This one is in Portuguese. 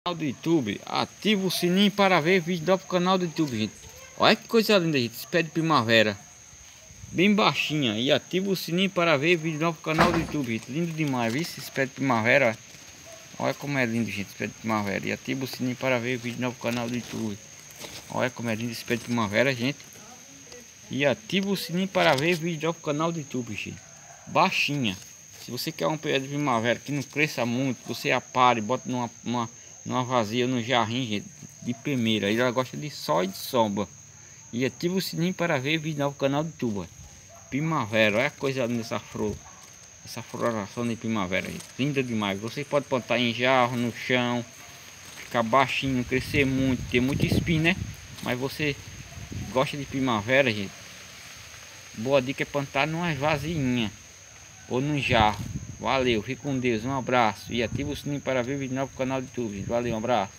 Canal do YouTube, ativa o sininho para ver vídeo do canal do YouTube, gente. Olha que coisa linda, gente. Esse pé de primavera bem baixinha. E ativa o sininho para ver vídeo do canal do YouTube, gente. Lindo demais, viu? Esse pé de primavera. Olha como é lindo, gente, esse pé de primavera. E ativa o sininho para ver vídeo do canal do YouTube. Olha como é lindo esse pé de primavera, gente. E ativa o sininho para ver vídeo do canal do YouTube, gente. Baixinha. Se você quer um pé de primavera que não cresça muito, você apare, bota numa vazia, no jarrinho, gente, de primeira. Ele gosta de sol e de sombra. E ativa o sininho para ver vídeo no canal do YouTube. Primavera, olha a coisa linda dessa flor. Essa floração de primavera, gente. Linda demais. Você pode plantar em jarro, no chão, ficar baixinho, não crescer muito, ter muito espinho, né? Mas você gosta de primavera, gente. Boa dica é plantar numa vasinha ou num jarro. Valeu, fique com Deus, um abraço e ativa o sininho para ver vídeo novo no canal do YouTube. Valeu, um abraço.